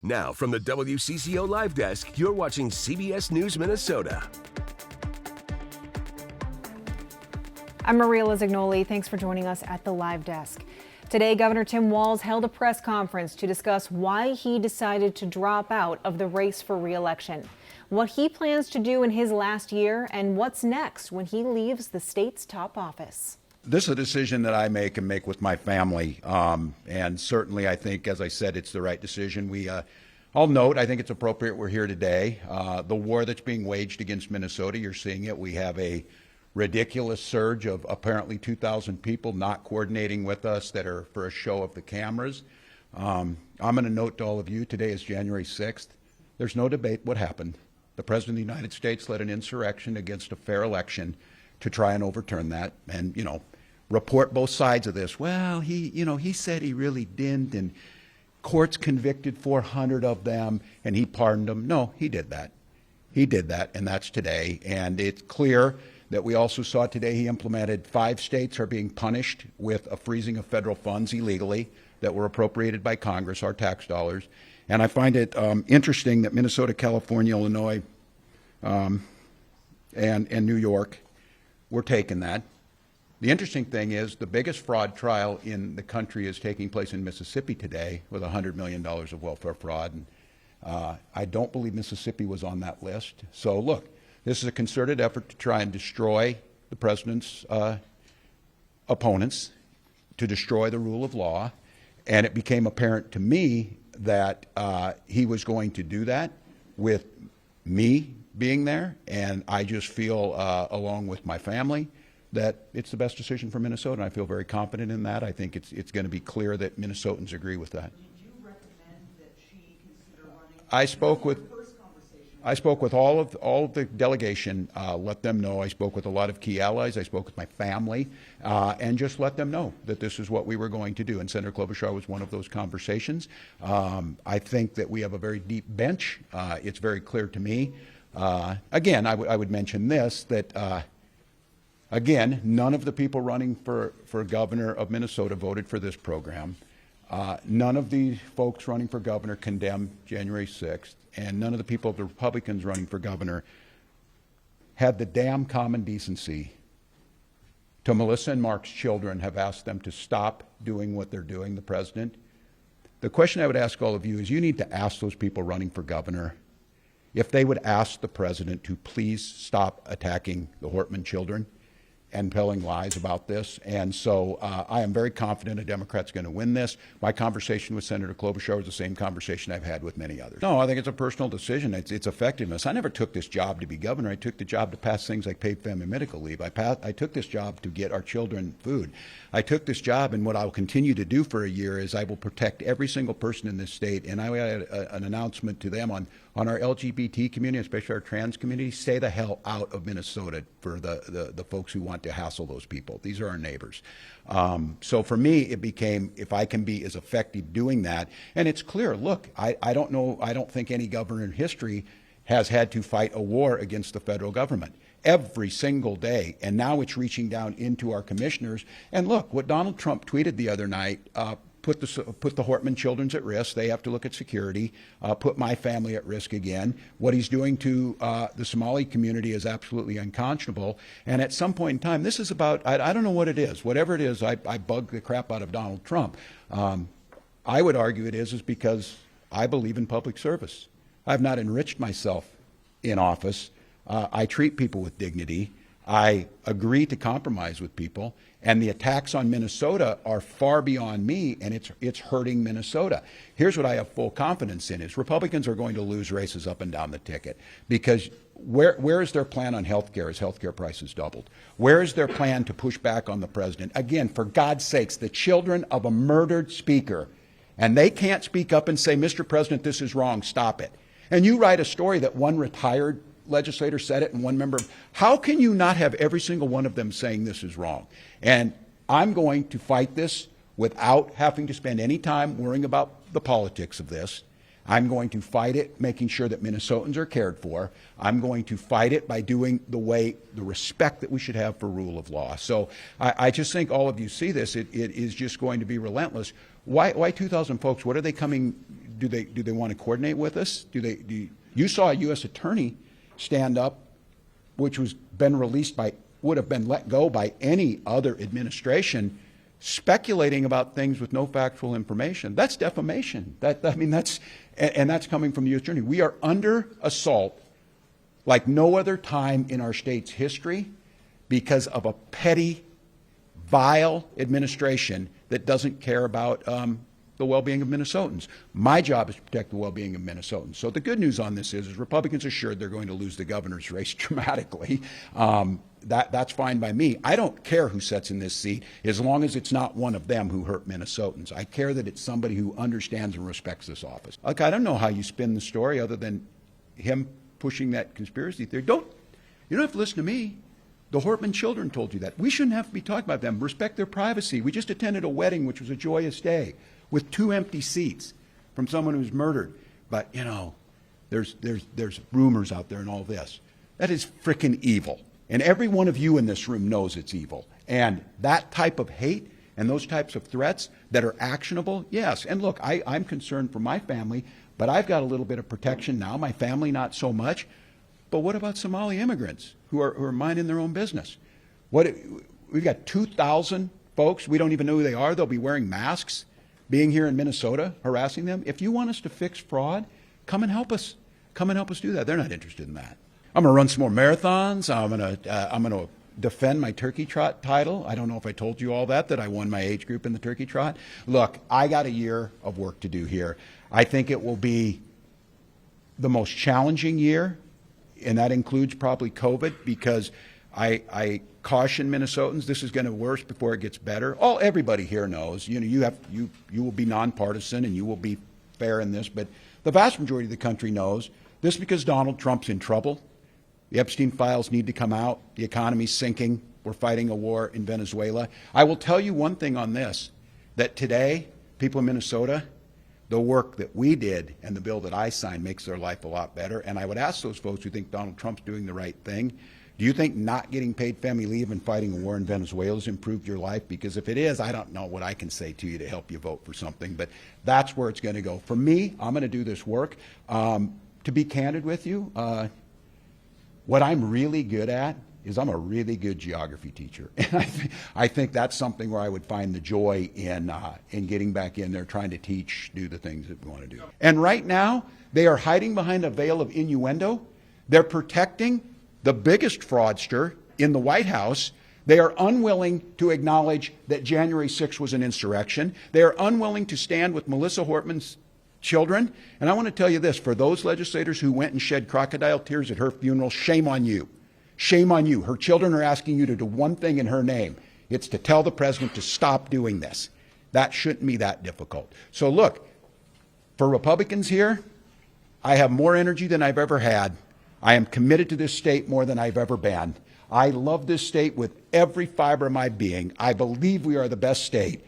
Now, from the WCCO Live Desk, you're watching CBS News Minnesota. I'm Maria Lizignoli. Thanks for joining us at the Live Desk. Today, Governor Tim Walz held a press conference to discuss why he decided to drop out of the race for re-election, what he plans to do in his last year, and what's next when he leaves the state's top office. This is a decision that I make and make with my family, and certainly I think, as I said, it's the right decision. I'll note, I think it's appropriate we're here today. The war that's being waged against Minnesota, you're seeing it. We have a ridiculous surge of apparently 2,000 people not coordinating with us that are for a show of the cameras. I'm going to note to all of you, today is January 6th. There's no debate what happened. The President of the United States led an insurrection against a fair election to try and overturn that and, report both sides of this. Well, he said he really didn't, and courts convicted 400 of them, and he pardoned them. No, he did that. He did that, and that's today. And it's clear that we also saw today he implemented 5 states are being punished with a freezing of federal funds illegally that were appropriated by Congress, our tax dollars. And I find it interesting that Minnesota, California, Illinois, and New York were taking that. The interesting thing is the biggest fraud trial in the country is taking place in Mississippi today with $100 million of welfare fraud. And I don't believe Mississippi was on that list. So look, this is a concerted effort to try and destroy the president's opponents, to destroy the rule of law. And it became apparent to me that he was going to do that with me being there. And I just feel, along with my family, that it's the best decision for Minnesota, and I feel very confident in that. I think it's going to be clear that Minnesotans agree with that. Did you recommend that she consider running? I spoke with all of the delegation, let them know. I spoke with a lot of key allies. I spoke with my family, and just let them know that this is what we were going to do. And Senator Klobuchar was one of those conversations. I think that we have a very deep bench. It's very clear to me. Again, I would mention this, that again, none of the people running for governor of Minnesota voted for this program. None of the folks running for governor condemned January 6th, and none of the people of the Republicans running for governor had the damn common decency to Melissa and Mark's children have asked them to stop doing what they're doing, the president. The question I would ask all of you is you need to ask those people running for governor if they would ask the president to please stop attacking the Hortman children and telling lies about this. And so I am very confident a Democrat's going to win this. My conversation with Senator Klobuchar was the same conversation I've had with many others. No, I think it's a personal decision. It's effectiveness. I never took this job to be governor. I took the job to pass things like paid family medical leave. I took this job to get our children food. I took this job, and what I'll continue to do for a year is I will protect every single person in this state. And I had an announcement to them on our LGBT community, especially our trans community. Stay the hell out of Minnesota for the folks who want to hassle those people. These are our neighbors. So for me, it became, if I can be as effective doing that, and it's clear, look, I don't think any governor in history has had to fight a war against the federal government every single day, and now it's reaching down into our commissioners. And look, what Donald Trump tweeted the other night put the Hortman children's at risk. They have to look at security, put my family at risk again. What he's doing to the Somali community is absolutely unconscionable. And at some point in time, this is about, I don't know what it is. Whatever it is, I bug the crap out of Donald Trump. I would argue it is because I believe in public service. I've not enriched myself in office. I treat people with dignity. I agree to compromise with people, and the attacks on Minnesota are far beyond me, and it's hurting Minnesota. Here's what I have full confidence in is Republicans are going to lose races up and down the ticket, because where is their plan on health care as health care prices doubled? Where is their plan to push back on the president? Again, for God's sakes, the children of a murdered speaker, and they can't speak up and say, Mr. President, this is wrong, stop it. And you write a story that one retired legislator said it and one member. How can you not have every single one of them saying this is wrong? And I'm going to fight this without having to spend any time worrying about the politics of this. I'm going to fight it making sure that Minnesotans are cared for. I'm going to fight it by doing the respect that we should have for rule of law. So I just think all of you see this. It is just going to be relentless. Why 2,000 folks? What are they coming? Do they want to coordinate with us? You saw a U.S. attorney stand up, which would have been let go by any other administration, speculating about things with no factual information. That's defamation. That's coming from the U.S. attorney. We are under assault like no other time in our state's history because of a petty, vile administration that doesn't care about the well-being of Minnesotans. My job is to protect the well-being of Minnesotans. So the good news on this is Republicans are assured they're going to lose the governor's race dramatically. That's fine by me. I don't care who sits in this seat as long as it's not one of them who hurt Minnesotans. I care that it's somebody who understands and respects this office. Look, I don't know how you spin the story other than him pushing that conspiracy theory. You don't have to listen to me. The Hortman children told you that. We shouldn't have to be talking about them. Respect their privacy. We just attended a wedding, which was a joyous day, with 2 empty seats from someone who was murdered. But, you know, there's rumors out there and all this. That is frickin' evil. And every one of you in this room knows it's evil. And that type of hate and those types of threats that are actionable, yes. And look, I'm concerned for my family, but I've got a little bit of protection now. My family, not so much. But what about Somali immigrants who are minding their own business? We've got 2,000 folks. We don't even know who they are. They'll be wearing masks, being here in Minnesota, harassing them. If you want us to fix fraud, come and help us. Come and help us do that. They're not interested in that. I'm going to run some more marathons. I'm going to defend my turkey trot title. I don't know if I told you all that I won my age group in the turkey trot. Look, I got a year of work to do here. I think it will be the most challenging year, and that includes probably COVID, because I caution Minnesotans, this is going to worse before it gets better. Everybody here knows, you will be nonpartisan and you will be fair in this, but the vast majority of the country knows this because Donald Trump's in trouble. The Epstein files need to come out. The economy's sinking. We're fighting a war in Venezuela. I will tell you one thing on this, that today, people in Minnesota, the work that we did and the bill that I signed makes their life a lot better. And I would ask those folks who think Donald Trump's doing the right thing, do you think not getting paid family leave and fighting a war in Venezuela has improved your life? Because if it is, I don't know what I can say to you to help you vote for something, but that's where it's going to go. For me, I'm going to do this work. To be candid with you, what I'm really good at is I'm a really good geography teacher. And I think that's something where I would find the joy in getting back in there, trying to teach, do the things that we want to do. And right now, they are hiding behind a veil of innuendo. They're protecting the biggest fraudster in the White House. They are unwilling to acknowledge that January 6th was an insurrection. They are unwilling to stand with Melissa Hortman's children. And I want to tell you this, for those legislators who went and shed crocodile tears at her funeral, shame on you. Shame on you. Her children are asking you to do one thing in her name. It's to tell the president to stop doing this. That shouldn't be that difficult. So look, for Republicans here, I have more energy than I've ever had. I am committed to this state more than I've ever been. I love this state with every fiber of my being. I believe we are the best state.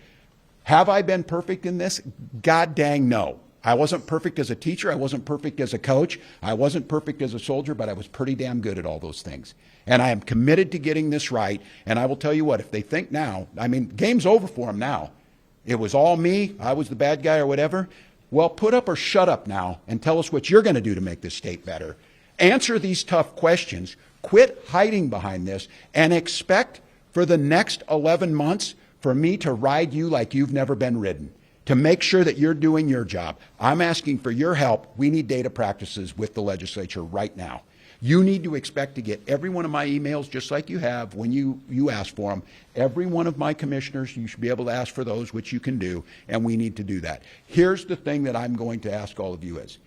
Have I been perfect in this? God dang no. I wasn't perfect as a teacher. I wasn't perfect as a coach. I wasn't perfect as a soldier, but I was pretty damn good at all those things. And I am committed to getting this right. And I will tell you what, if they think now, game's over for them now. It was all me. I was the bad guy or whatever. Well, put up or shut up now and tell us what you're going to do to make this state better. Answer these tough questions. Quit hiding behind this and expect for the next 11 months for me to ride you like you've never been ridden, to make sure that you're doing your job. I'm asking for your help. We need data practices with the legislature right now. You need to expect to get every one of my emails just like you have when you ask for them. Every one of my commissioners, you should be able to ask for those, which you can do, and we need to do that. Here's the thing that I'm going to ask all of you is,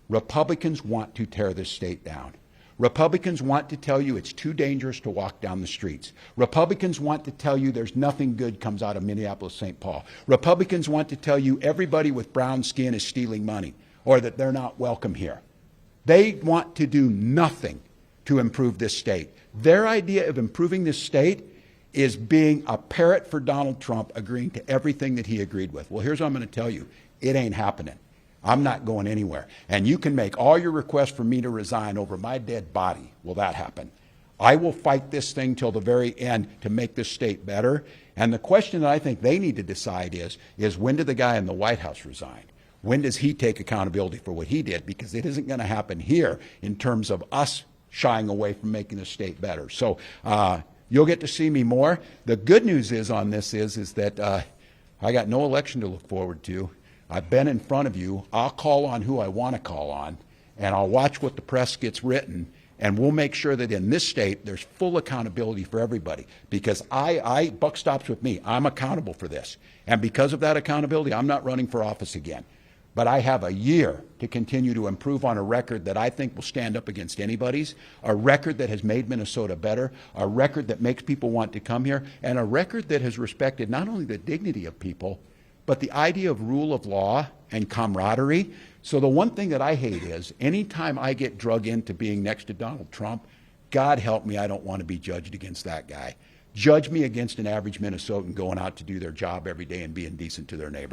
Republicans want to tear this state down. Republicans want to tell you it's too dangerous to walk down the streets. Republicans want to tell you there's nothing good comes out of Minneapolis, St. Paul. Republicans want to tell you everybody with brown skin is stealing money or that they're not welcome here. They want to do nothing to improve this state. Their idea of improving this state is being a parrot for Donald Trump, agreeing to everything that he agreed with. Well, here's what I'm going to tell you. It ain't happening. I'm not going anywhere. And you can make all your requests for me to resign over my dead body. Will that happen? I will fight this thing till the very end to make this state better. And the question that I think they need to decide is when did the guy in the White House resign? When does he take accountability for what he did? Because it isn't going to happen here in terms of us shying away from making the state better. So you'll get to see me more. The good news is on this is that I got no election to look forward to. I've been in front of you. I'll call on who I want to call on, and I'll watch what the press gets written, and we'll make sure that in this state there's full accountability for everybody. Because buck stops with me. I'm accountable for this. And because of that accountability, I'm not running for office again. But I have a year to continue to improve on a record that I think will stand up against anybody's, a record that has made Minnesota better, a record that makes people want to come here, and a record that has respected not only the dignity of people, but the idea of rule of law and camaraderie. So the one thing that I hate is anytime I get drug into being next to Donald Trump, God help me, I don't want to be judged against that guy. Judge me against an average Minnesotan going out to do their job every day and being decent to their neighbors.